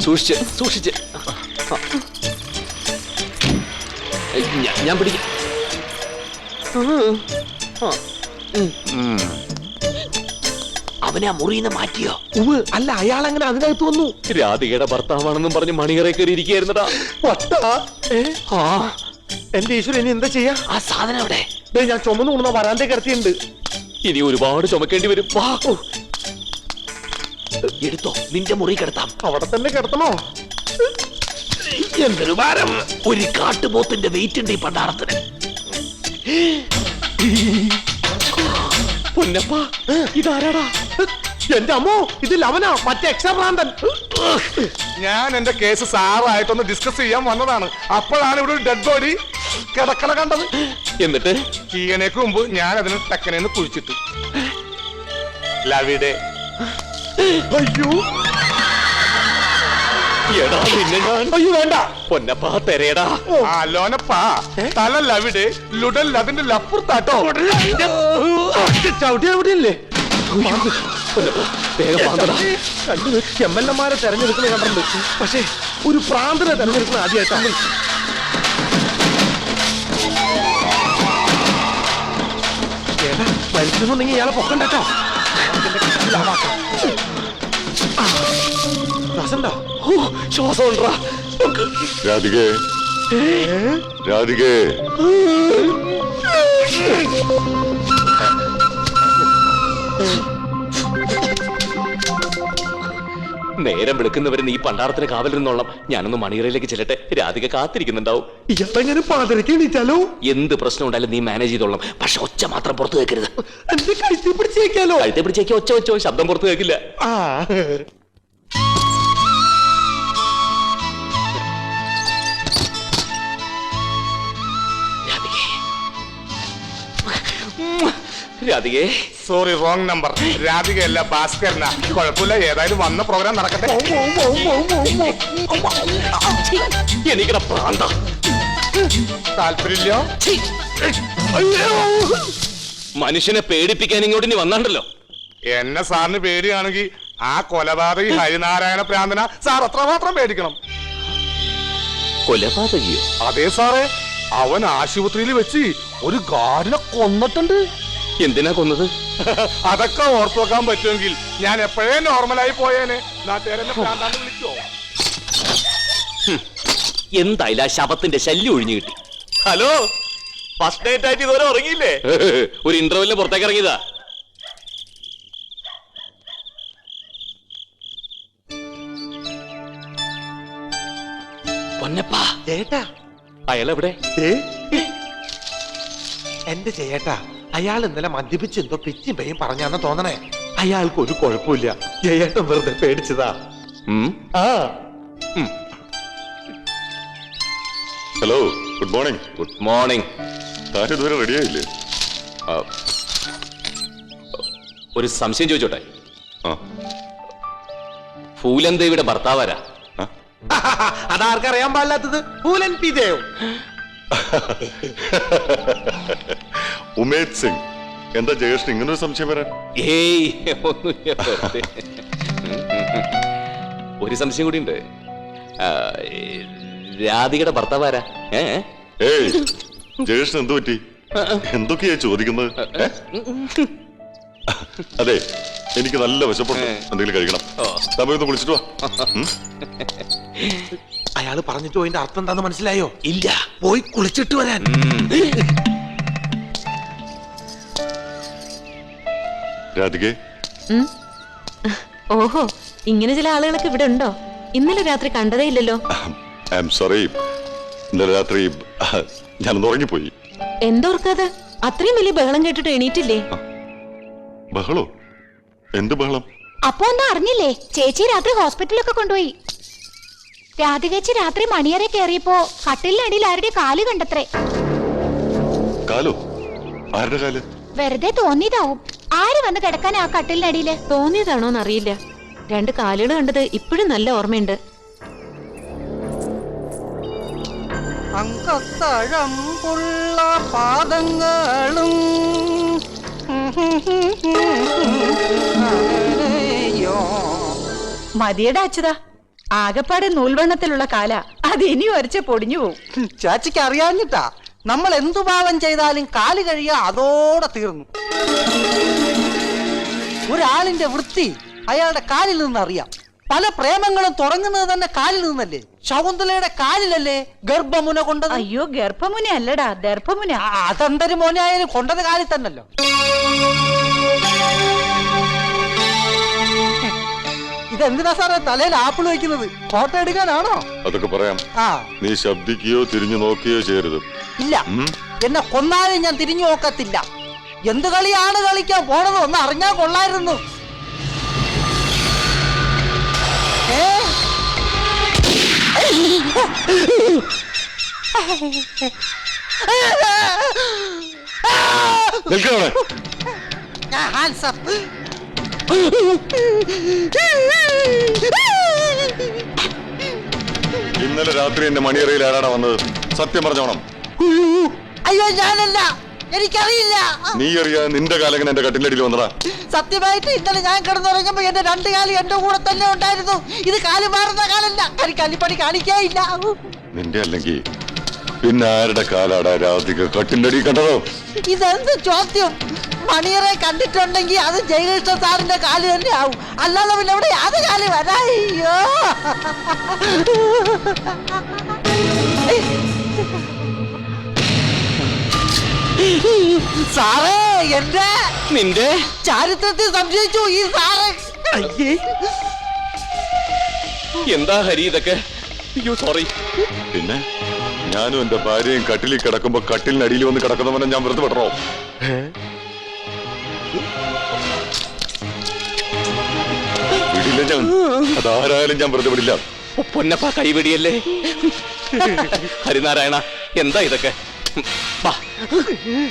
സൂക്ഷിച്ച് ഞാൻ പിടിക്കാം. അവനെ ആ മുറിയിൽ നിന്ന് മാറ്റിയോ? അല്ല, അയാൾ അങ്ങനെ അതിനകത്ത് വന്നു. രാധികയുടെ ഭർത്താവാണെന്നും പറഞ്ഞ് മണിയറേ കയറി ഇരിക്കുകയായിരുന്നടാ. എന്റെ ഈശ്വരൻ, ഇനി എന്താ ചെയ്യാ? ആ സാധനം അവിടെ ഞാൻ ചുമന്നു കൊണ്ടുവന്ന വരാന്തേ കിടത്തിയുണ്ട്. ഇനി ഒരുപാട് ചുമക്കേണ്ടി വരും. വാ, എടുത്തോ, നിന്റെ മുറി കിടത്താം. അവിടെ തന്നെ കിടത്തണോ? എന്തൊരു ഭാരം! ഒരു കാട്ടുപോത്തിന്റെ വെയിറ്റ് ഉണ്ട് ഈ പണ്ടാരത്തിന്. പൊന്നപ്പ, ഇതാരാടാ? എന്റെ അമ്മോ, ഇത് ലവനാ, മറ്റേ എക്സാഭ്രാന്തൻ. ഞാൻ എന്റെ കേസ് സാറായിട്ടൊന്ന് ഡിസ്കസ് ചെയ്യാൻ വന്നതാണ്. അപ്പോഴാണ് ഇവിടെ ഒരു ഡെഡ് ബോഡി കിടക്കണ കണ്ടത്. എന്നിട്ട് ഈയനേക്ക് മുമ്പ് ഞാൻ അതിന് ടക്കനെന്ന് കുഴിച്ചിട്ടു. ലവിടെ. അയ്യോ, എടാ നിന്നെ ഞാൻ. അയ്യോ വേണ്ട പൊന്നപ്പ, തെരയടാ. ആ ലോനപ്പാ, തല ലവിടെ, ലുടൽ അതിന്റെ ലപ്പുറത്താട്ടോ. ചവിട്ടി എവിടെയല്ലേ? വേഗം എംഎൽഎമാരെ തെരഞ്ഞെടുക്കുന്ന കണ്ടിട്ടുണ്ട്, പക്ഷേ ഒരു പ്രാന്തനെ തെരഞ്ഞെടുക്കുന്ന ആദ്യമായിട്ടാണ്. ഏട്ടാ, മരിച്ചെന്നുണ്ടെങ്കിൽ ഇയാളെ പൊക്കണ്ടോ? ശ്വാസം ഉണ്ടാ. രാധികേ, രാധികേ. നേരം വെളുക്കുന്നവരെ നീ പണ്ടാരത്തിന് കാവലിരുന്നോളാം. ഞാനൊന്ന് മണിയറയിലേക്ക് ചെല്ലട്ടെ. രാധിക കാത്തിരിക്കുന്നുണ്ടാവും. ഇയാളെങ്ങനെ പാതിരക്ക് എണീറ്റാലോ? എന്ത് പ്രശ്നം ഉണ്ടായാലും നീ മാനേജ് ചെയ്തോളാം. പക്ഷെ ഒച്ച മാത്രം പുറത്തു കേൾക്കരുത്. എന്റെ കഴുത്തി പിടിച്ചേക്കാലോ? കഴുത്തെ പിടിച്ചേക്ക് ഒച്ച വെച്ചോ, ശബ്ദം പുറത്തു കേൾക്കില്ല. രാധികേ, സോറി, റോങ് നമ്പർ. രാധികയല്ല, ഭാസ്കരനാ. കുഴപ്പമില്ല, ഏതായാലും വന്ന പ്രോഗ്രാം നടക്കട്ടെ. എനിക്കട പ്രാന്ത. താല്പര്യമില്ല. മനുഷ്യനെ പേടിപ്പിക്കാൻ ഇങ്ങോട്ട് ഇനി വന്നാണ്ടല്ലോ. എന്നെ സാറിന് പേടിയാണെങ്കിൽ ആ കൊലപാതകി ഹരിനാരായണ പ്രാന്തന സാർ അത്രമാത്രം പേടിക്കണം. കൊലപാതകിയോ? അതെ സാറേ, അവൻ ആശുപത്രിയിൽ വെച്ച് ഒരു ഗാർഡിനെ കൊന്നിട്ടുണ്ട്. എന്തിനാ കൊന്നത്? അതൊക്കെ ഓർത്തു വെക്കാൻ പറ്റുമെങ്കിൽ ഞാൻ എപ്പോഴേ നോർമലായി പോയേനെ. നാട്ടുകാരെന്നെ പ്രാന്താന്ന് വിളിച്ചോ? എന്തായാലും ആ ശവത്തിന്റെ ശല്യം ഒഴിഞ്ഞു കിട്ടി. ഹലോ, ഫസ്റ്റ് നൈറ്റ് ആയിട്ട് ഇതുവരെ ഉറങ്ങിയില്ലേ? ഒരു ഇന്റർവെല്ലിന് പുറത്തേക്ക് ഇറങ്ങിയതാ. പൊന്നപ്പാ, ചേട്ടാ, അയാളെവിടെ? എന്റെ ചേട്ടാ, അയാൾ ഇന്നലെ മദ്യപിച്ച് എന്തോ പിച്ചും പെയ്യും പറഞ്ഞാന്ന് തോന്നണേ. അയാൾക്ക് ഒരു കുഴപ്പമില്ല. ചേട്ടൻ വെറുതെ പേടിച്ചതാ. Hello, good morning. Good morning. താൻ ഇതുവരെ റെഡിയായില്ലേ? ഒരു സംശയം ചോദിച്ചോട്ടെ? ആ, ഫൂലൻ ദേവിയുടെ ഭർത്താവാരാ? അതാർക്കറിയാൻ പാടില്ലാത്തത്? ഫൂലൻ പി ദേവ്. ഉമേദ് സിംഗ്. എന്താ ജയേഷ് ഇങ്ങനൊരു സംശയം വരാൻ? ഏയ്, ഒന്നുമില്ല, വെറുതെ. ഒരു സംശയം കൂടി ഉണ്ട്. രാധികയുടെ ഭർത്താവാരാ? ഏയ്, ജയേഷിന് എന്ത് പറ്റി? എന്തൊക്കെയാ ചോദിക്കുന്നത്? അതെ, എനിക്ക് നല്ല വിശപ്പുണ്ട്. എന്തെങ്കിലും കഴിക്കണം. സമയം കുളിച്ചിട്ട് വാ. അയാള് പറഞ്ഞിട്ട് പോയിന്റെ അർത്ഥം എന്താന്ന് മനസ്സിലായോ? ഇല്ല. പോയി കുളിച്ചിട്ട് വരാൻ. രാധികേ. ഓഹോ, ഇങ്ങനെ ചില ആളുകളൊക്കെ ഇവിടെ ഉണ്ടോ? ഇന്നലെ രാത്രി കണ്ടതേ ഇല്ലല്ലോ. ഐ ആം സോറി, ഇന്നലെ രാത്രി ഞാനൊന്ന് ഉറങ്ങിപ്പോയി. എന്തോർക്കാതെ? അത്രയും വലിയ ബഹളം കേട്ടിട്ട് എണീറ്റില്ലേ? ബഹളോ? എന്ത് ബഹളം? അപ്പൊ ഒന്നും അറിഞ്ഞില്ലേ? ചേച്ചി രാത്രി ഹോസ്പിറ്റലൊക്കെ കൊണ്ടുപോയി. രാധികേച്ചി രാത്രി മണിയറെ കയറിയപ്പോ കട്ടിലിനടിയിൽ ആരുടെ കാല് കണ്ടത്രേ. കാലോ? ആരുടെ കാല്? വെറുതെ തോന്നിയതാവും. ആര് വന്ന് കിടക്കാൻ ആ കട്ടിലിനടിയില്? തോന്നിയതാണോന്നറിയില്ല. രണ്ട് കാലുകൾ കണ്ടത് ഇപ്പോഴും നല്ല ഓർമ്മയുണ്ട്. അങ്കത്തഴമ്പുള്ള പാദങ്ങളും മതിയുടെ അച്യുതാ, ആകപ്പാടെ നൂൽവണ്ണത്തിലുള്ള കാല അത് ഇനി വരച്ച പൊടിഞ്ഞു പോവും. ചാച്ചിക്ക് അറിയാഞ്ഞിട്ടാ. നമ്മൾ എന്തു പാവം ചെയ്താലും കാല് കഴിയാ അതോടെ തീർന്നു. ഒരാളിന്റെ വൃത്തി അയാളുടെ കാലിൽ നിന്നറിയാം. പല പ്രേമങ്ങളും തുടങ്ങുന്നത് തന്നെ കാലിൽ നിന്നല്ലേ? ശകുന്തലയുടെ കാലിലല്ലേ ഗർഭമുന കൊണ്ടത്? അയ്യോ, ഗർഭമുന അല്ലടാ, ദർഭമുന. അതെന്തൊരു മോനായാലും കൊണ്ടത് കാലിൽ തന്നല്ലോ. ഇതെന്തിനാ സാറേ തലയിൽ ആപ്പിൾ വെക്കുന്നത്? ഫോട്ടോ എടുക്കാനാണോ? അതൊക്കെ പറയാം. ആ നീ ശബ്ദിക്കുകയോ തിരിഞ്ഞു നോക്കുകയോ ചെയ്യരുത്. ഇല്ല, എന്നെ കൊന്നാലും ഞാൻ തിരിഞ്ഞു നോക്കത്തില്ല. എന്ത് കളിയാണ് കളിക്കാൻ പോണത് ഒന്ന് അറിഞ്ഞാൽ കൊള്ളായിരുന്നു. നിൽക്കണേ. ഇന്നലെ രാത്രി എന്റെ മണിയറയിൽ ആരാണ് വന്നത്? സത്യം പറഞ്ഞോണം. അയ്യോ, ഞാനല്ല, എനിക്കറിയില്ല. നീ അറിയാൻ നിന്റെ കാലങ്ങനെ എന്റെ കട്ടിലടിയിൽ വന്നടാ. സത്യമായിട്ട് ഇന്നലെ ഞാൻ കിടന്നുറങ്ങുമ്പോ എന്റെ രണ്ട് കാലി എന്റെ കൂടെ തന്നെ ഉണ്ടായിരുന്നു. ഇത് കാല് മാറുന്ന കാലല്ല, കലിപ്പണി കാണിക്കായില്ല. നിന്റെ അല്ലെങ്കിൽ പിന്നെ ആരുടെ കാലാടാ രാധിക കട്ടിലടി കണ്ടതോ? ഇതെന്ത് ചോദ്യം? മണിയറെ കണ്ടിട്ടുണ്ടെങ്കിൽ അത് ജയകൃഷ്ണ സാറിന്റെ കാല് തന്നെ ആവും. അല്ലാതെ പിന്നെ ഇവിടെ അത് കാല് വരായ്യോ. സാറേ, എന്റെ നിന്റെ ചാരിത്രത്തിൽ സംശയിച്ചു ഈ സാറ്. എന്താ ഹരി ഇതൊക്കെ? അയ്യോ സോറി. പിന്നെ ഞാനും എന്റെ ഭാര്യയും കട്ടിലിൽ കിടക്കുമ്പോ കട്ടിലിനടിയിൽ വന്ന് കിടക്കുന്നവനെ ഞാൻ വെറുതെ വിടറോ? വിടില്ല ഞാൻ. അതാരായാലും ഞാൻ വെറുതെ വിടില്ല. പൊന്നപ്പ കൈവെടിയല്ലേ. ഹരിനാരായണ, എന്താ ഇതൊക്കെ? വാ,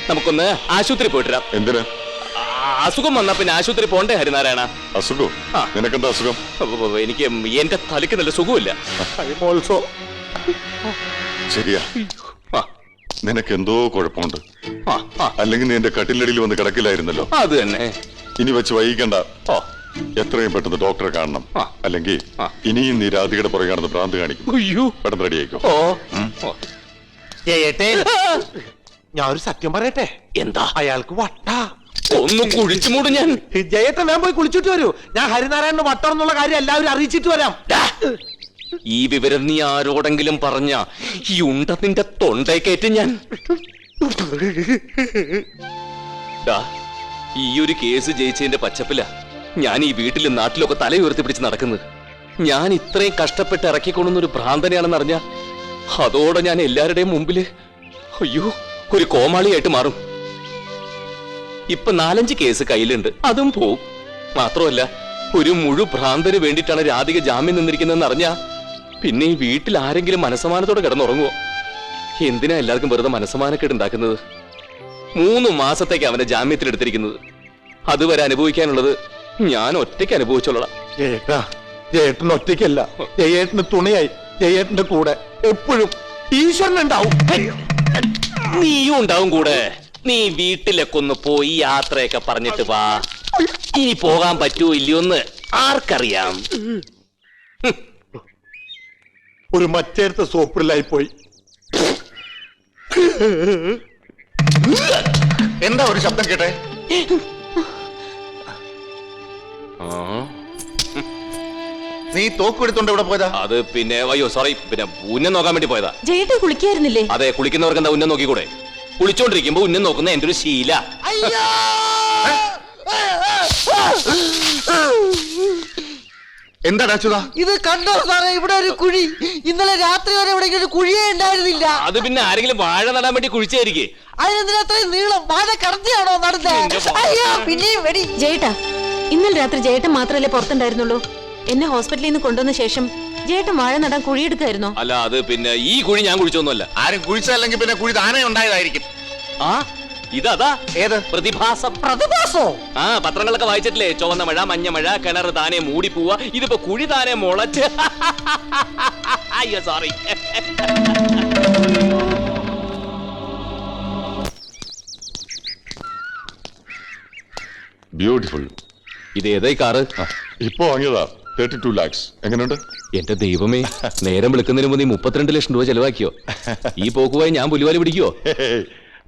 നമുക്കൊന്ന് ആശുപത്രി പോയിട്ടാ. എന്തിന്? അസുഖം വന്നാ പിന്നെ ആശുപത്രി പോണ്ടേ ഹരിനാരായണ? അസുഖം? നിനക്കെന്താ അസുഖം? എനിക്ക് എന്റെ തലയ്ക്ക് നല്ല സുഖമില്ല. ശരിയാ, നിനക്ക് എന്തോ കുഴപ്പമുണ്ട്. ആ, ആ, അല്ലെങ്കിൽ നീ എന്റെ കട്ടിലടിയിൽ വന്ന് കിടക്കില്ലായിരുന്നല്ലോ. അത് തന്നെ. ഇനി വെച്ച് വൈകിക്കണ്ട. ഓ, എത്രയും പെട്ടെന്ന് ഡോക്ടറെ കാണണം. ആ. അല്ലെങ്കിൽ ആ. ഇനിയും നീ രാധികയുടെ പുറകെ നടന്ന് ഭ്രാന്ത് കാണിക്കും. അയ്യോ. പെട്ടെന്ന് റെഡി ആയിക്കോ. ഓ, ഓ. ഞാൻ ഒരു സത്യം പറയട്ടെ. എന്താ? അയാൾക്ക് വട്ടാ. ഒന്ന് കുഴിച്ചു മൂടും ഞാൻ. ജയേട്ടൻ ഞാൻ പോയി കുളിച്ചിട്ട് വരൂ. ഞാൻ ഹരിനാരായണന് വട്ടം എന്നുള്ള കാര്യം എല്ലാവരും അറിയിച്ചിട്ട് വരാം. ഈ വിവരം നീ ആരോടെങ്കിലും പറഞ്ഞ ഈ ഉണ്ട നിന്റെ തൊണ്ടേക്കേറ്റ് ഞാൻ. ദാ, ഈ ഒരു കേസ് ജയിച്ചതിന്റെ പച്ചപ്പില ഞാൻ ഈ വീട്ടിലും നാട്ടിലൊക്കെ തല ഉയർത്തി പിടിച്ച് നടക്കുന്നത്. ഞാൻ ഇത്രയും കഷ്ടപ്പെട്ട് ഇറക്കിക്കൊള്ളുന്ന ഒരു ഭ്രാന്തനെയാണെന്ന് അറിഞ്ഞ അതോടെ ഞാൻ എല്ലാവരുടെയും മുമ്പില് അയ്യോ ഒരു കോമാളിയായിട്ട് മാറും. ഇപ്പൊ 4-5 കേസ് കയ്യിലുണ്ട്, അതും പോവും. മാത്രമല്ല ഒരു ഭ്രാന്തന് വേണ്ടിയിട്ടാണ് രാധിക ജാമ്യം നിന്നിരിക്കുന്നതെന്ന് അറിഞ്ഞാ പിന്നെ ഈ വീട്ടിൽ ആരെങ്കിലും മനസ്സമാനത്തോടെ കിടന്നുറങ്ങുവോ? എന്തിനാ എല്ലാവർക്കും വെറുതെ മനസ്സമാനക്കേട് ഉണ്ടാക്കുന്നത്? 3 മാസത്തേക്ക് അവനെ ജാമ്യത്തിലെടുത്തിരിക്കുന്നത്. അതുവരെ അനുഭവിക്കാനുള്ളത് ഞാൻ ഒറ്റയ്ക്ക് അനുഭവിച്ചോളാം. ജയേട്ടൻ ഒറ്റയ്ക്കല്ല, ജയേട്ടന് തുണയായി ജയേട്ടന്റെ കൂടെ എപ്പോഴും ഈശ്വരനുണ്ടാവും. നീയും ഉണ്ടാവും കൂടെ. നീ വീട്ടിലൊക്കെ ഒന്ന് പോയി യാത്രയൊക്കെ പറഞ്ഞിട്ട് വാ. ഇനി പോകാൻ പറ്റുമോ ഇല്ലയോന്ന് ആർക്കറിയാം. ഒരു മറ്റേടുത്ത സോപ്പിലായി പോയി. എന്താ ഒരു ശബ്ദം കേട്ടെ? നീ തോക്കെടുത്തോണ്ട് ഇവിടെ പോയതാ? അത് പിന്നെ അയ്യോ സോറി, പിന്നെ ഉന്നം നോക്കാൻ വേണ്ടി പോയതാ. ജയേട്ടൻ കുളിക്കായിരുന്നില്ലേ? അതെ, കുളിക്കുന്നവർക്ക് എന്താ ഉന്നം നോക്കിക്കൂടെ? കുളിച്ചോണ്ടിരിക്കുമ്പോ ഉന്നം നോക്കുന്ന എന്റെ ഒരു ശീല. എന്താ അച്യുത? ഇത് കണ്ടോ സാറേ, ഇവിടെ ഒരു കുഴി. ഇന്നലെ രാത്രി വരെ ഇവിടെ ഒരു കുഴിയേ ഉണ്ടായിരുന്നില്ല. അത് പിന്നെ ആരെങ്കിലും വാഴ നടാൻ വേണ്ടി കുഴിച്ചായിരിക്കേ. അതിനെന്തിനത്രയും നീളം? വാഴ കടത്തിയാണോ നടന്നത്? അയ്യോ, പിന്നെയും വെടി. ജയേട്ടാ, ഇന്നലെ രാത്രി ജയേട്ടൻ മാത്രമല്ലേ പുറത്തുണ്ടായിരുന്നുള്ളൂ? എന്നെ ഹോസ്പിറ്റലിൽ നിന്ന് കൊണ്ടുവന്ന ശേഷം ജയേട്ടൻ വാഴ നടാൻ കുഴിയെടുക്കായിരുന്നോ? അല്ല, അത് പിന്നെ ഈ കുഴി ഞാൻ കുഴിച്ചൊന്നുമല്ല. ആരും കുഴിച്ചല്ലെങ്കിൽ പിന്നെ കുഴി താനേ ഉണ്ടായതായിരിക്കും. ആ, ഇതതാ ഏത് പ്രതിഭാസം? പ്രതിഭാസോ? ആ, പത്രങ്ങളൊക്കെ വായിച്ചിട്ടില്ലേ? ചുവന്ന മഴ, മഞ്ഞ മഴ, കിണർ താനെ മൂടി പോവാ. ഇതിപ്പോ കുഴി താനെ മുളച്ച്. അയ്യോ സോറി. ബ്യൂട്ടിഫുൾ. ഇത് ഏതായി കാറ്? ഇപ്പൊ വാങ്ങിയതാ 32 lakhs. എങ്ങനെയുണ്ട്? എന്റെ ദൈവമേ, നേരം വിളിക്കുന്നതിന് മുമ്പ് നീ 32 ലക്ഷം രൂപ ചെലവാക്കിയോ? ഈ പോക്കുമായി ഞാൻ പുലിവാലി പിടിക്കുവോ?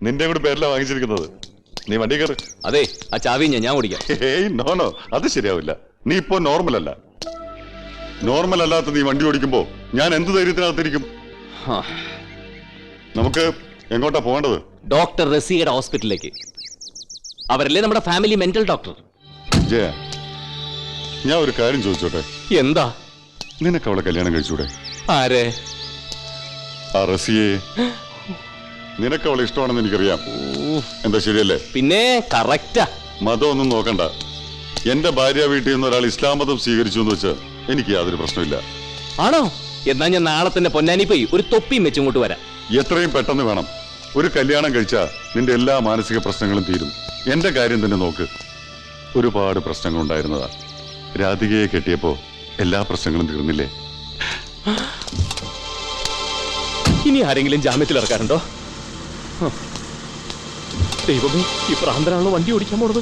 നിന്റെ കൂടെ പേരിലാ വാങ്ങിച്ചിരിക്കുന്നത്. നീ വണ്ടി കയറി. അതെ, ആ ചാവി ഞാൻ ഓടിക്കാം. നോ അത് ശരിയാവില്ല. നീ ഇപ്പോ നോർമൽ അല്ല. നോർമൽ അല്ലാത്ത നീ വണ്ടി ഓടിക്കുമ്പോ ഞാൻ എന്ത് ധൈര്യത്തിനകത്തിരിക്കും? നമുക്ക് എങ്ങോട്ടാ പോകേണ്ടത്? ഡോക്ടർ റസിയുടെ ഹോസ്പിറ്റലിലേക്ക്. അവരല്ലേ നമ്മുടെ ഫാമിലി മെന്റൽ ഡോക്ടർ. ജയ, ഞാൻ ഒരു കാര്യം ചോദിച്ചോട്ടെ? എന്താ? നിനക്ക് അവളെ കല്യാണം കഴിച്ചൂടെ? ആരെ? ആ റസിയെ. നിനക്ക് അവളെ ഇഷ്ടമാണെന്ന് എനിക്കറിയാം. എന്താ ശരിയല്ലേ? പിന്നെ കറക്റ്റാ. മതമൊന്നും നോക്കണ്ട. എന്റെ ഭാര്യ വീട്ടിൽ നിന്ന് ഒരാൾ ഇസ്ലാം മതം സ്വീകരിച്ചു എന്ന് വെച്ചാൽ എനിക്ക് യാതൊരു പ്രശ്നമില്ല. ആണോ? എന്നാ ഞാൻ നാളെ തന്നെ പൊന്നാനി പോയി ഒരു തൊപ്പിയും വെച്ചിങ്ങോട്ട് വരാം. എത്രയും പെട്ടെന്ന് വേണം. ഒരു കല്യാണം കഴിച്ചാൽ നിന്റെ എല്ലാ മാനസിക പ്രശ്നങ്ങളും തീരും. എന്റെ കാര്യം തന്നെ നോക്ക്. ഒരുപാട് പ്രശ്നങ്ങൾ ഉണ്ടായിരുന്നതാ. രാധികയെ കെട്ടിയപ്പോ എല്ലാ പ്രശ്നങ്ങളും തീർന്നില്ലേ? ഇനി ആരെങ്കിലും ജാമ്യത്തിൽ ഇറക്കാറുണ്ടോ? ദൈവമേ, ഈ പ്രാന്തനാണല്ലോ വണ്ടി ഓടിക്കാൻ പോണത്.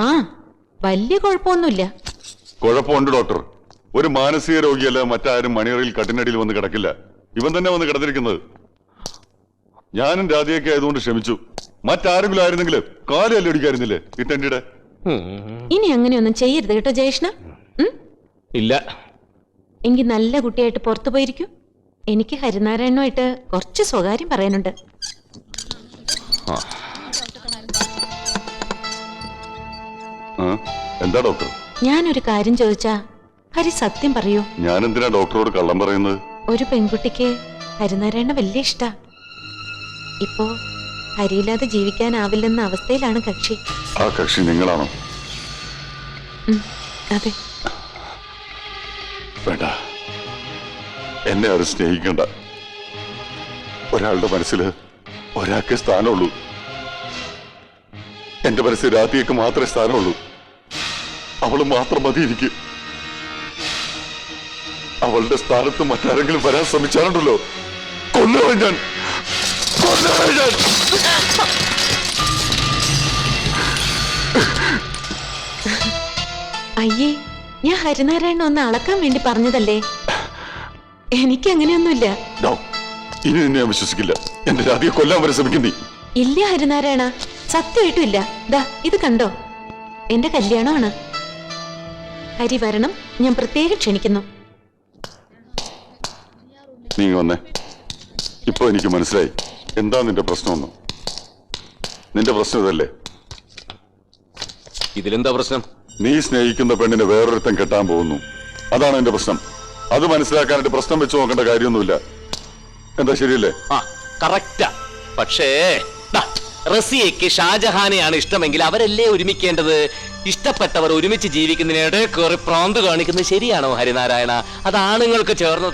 ആ, വലിയ കുഴപ്പമൊന്നുമില്ല. കുഴപ്പമുണ്ട് ഡോക്ടർ. ഒരു മാനസിക രോഗിയല്ല മറ്റാരും മണിയറയിൽ കട്ടിനടിയിൽ വന്ന് കിടക്കില്ല. ഇവൻ തന്നെ വന്ന് കിടന്നിരിക്കുന്നത്. ഞാനും രാധികയൊക്കെ ആയതുകൊണ്ട് ക്ഷമിച്ചു. മറ്റാരെങ്കിലും ആയിരുന്നെങ്കിൽ കാലല്ലേ ഒടിക്കായിരുന്നില്ലേ ഇട്ടെന്റെ? ഇനി അങ്ങനെയൊന്നും ചെയ്യരുത് കേട്ടോ ജയേഷ്ണ. ഇല്ല. എങ്കിൽ നല്ല കുട്ടിയായിട്ട് പുറത്തു പോയിരിക്കൂ. എനിക്ക് ഹരിനാരായണുമായിട്ട് കുറച്ച് സ്വകാര്യം പറയാനുണ്ട്. എന്താ ഡോക്ടർ? ഞാനൊരു കാര്യം ചോദിച്ചാ ഹരി സത്യം പറയൂ. ഞാൻ എന്തിനാ ഡോക്ടറോട് കള്ളം പറയുന്നത്? ഒരു പെൺകുട്ടിക്ക് ഹരിനാരായണ വലിയ ഇഷ്ടാ. ഇപ്പോ ഹരിയില്ലാതെ ജീവിക്കാനാവില്ലെന്ന അവസ്ഥയിലാണ് കക്ഷി. ആ കക്ഷി നിങ്ങളാണോ? അതെ. വേണ്ട, എന്നെ ആരും സ്നേഹിക്കണ്ട. ഒരാളുടെ മനസ്സിൽ ഒരാൾക്കേ സ്ഥാനമുള്ളൂ. എന്റെ മനസ്സിൽ രാധികയ്ക്ക് മാത്രമേ സ്ഥാനമുള്ളൂ. അവള് മാത്രം മതി എനിക്ക്. അവളുടെ സ്ഥാനത്ത് മറ്റാരെങ്കിലും വരാൻ ശ്രമിച്ചാലുണ്ടല്ലോ, കൊന്നുകളയും ഞാൻ. അയ്യേ, ഞാൻ ഹരിനാരായണ ഒന്ന് അളക്കാൻ വേണ്ടി പറഞ്ഞതല്ലേ. എനിക്ക് അങ്ങനെയൊന്നുമില്ല. ഇനി നിന്നെ ഞാൻ വിശ്വസിക്കില്ല. എന്റെ രാധിയെ കൊല്ലാൻ വരെ ശ്രമിക്കും നീ. ഇല്ല ഹരിനാരായണ, സത്യമായിട്ടും ഇല്ല. ദാ ഇത് കണ്ടോ, എന്റെ കല്യാണമാണ്. ഹരി വരണം, ഞാൻ പ്രത്യേകം ക്ഷണിക്കുന്നു. നീ വന്നേ. ഇപ്പൊ എനിക്ക് മനസ്സിലായി എന്താ നിന്റെ പ്രശ്നമൊന്നും. നിന്റെ പ്രശ്നം ഇതല്ലേ? ഇതിലെന്താ പ്രശ്നം? നീ സ്നേഹിക്കുന്ന പെണ്ണിനെ വേറൊരുത്തൻ കെട്ടാൻ പോകുന്നു. അതാണ് എന്റെ പ്രശ്നം. അത് മനസ്സിലാക്കാനായിട്ട് പ്രശ്നം വെച്ച് നോക്കേണ്ട കാര്യമൊന്നുമില്ല. എന്താ ശരിയല്ലേ? ആ, കറക്റ്റാ. പക്ഷേ റസിയയ്ക്ക് ഷാജഹാനെയാണ് ഇഷ്ടമെങ്കിൽ അവരല്ലേ ഒരുമിക്കേണ്ടത്. ഇഷ്ടപ്പെട്ടവർ ഒരുമിച്ച് ജീവിക്കുന്നതിനിടെ കയറി പ്രാന്ത് കാണിക്കുന്നത് ശരിയാണോ ഹരിനാരായണ? അത് ആണുങ്ങൾക്ക് ചേർന്ന്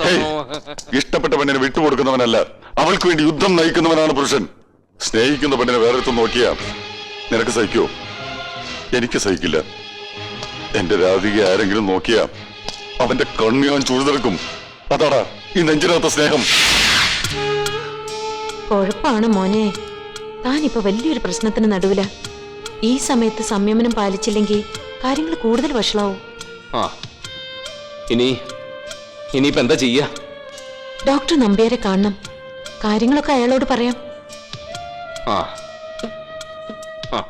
ഇഷ്ടപ്പെട്ട പെണ്ണിനെ വിട്ടുകൊടുക്കുന്നവനല്ല, അവൾക്ക് വേണ്ടി യുദ്ധം നയിക്കുന്നവനാണ് പുരുഷൻ. സ്നേഹിക്കുന്ന പെണ്ണിനെ വേറൊരുത്തം നോക്കിയാ നിനക്ക് സഹിക്കോ? എനിക്ക് സഹിക്കില്ല. എന്റെ രാധിക ആരെങ്കിലും നോക്കിയാ അവന്റെ കണ്ണു ഞാൻ ചുഴുതെടുക്കും. അതാടാ ഈ നെഞ്ചിനകത്ത സ്നേഹം. കുഴപ്പമാണ് മോനെ, താനിപ്പോ വലിയൊരു പ്രശ്നത്തിന് നടുവില. ഈ സമയത്ത് സംയമനം പാലിച്ചില്ലെങ്കിൽ കാര്യങ്ങൾ കൂടുതൽ വഷളാവും. ആ, ഇനിയിപ്പോ എന്താ ചെയ്യാ? ഡോക്ടർ നമ്പ്യാരെ കാണണം. കാര്യങ്ങളൊക്കെ അയാളോട് പറയാം. ആ ആ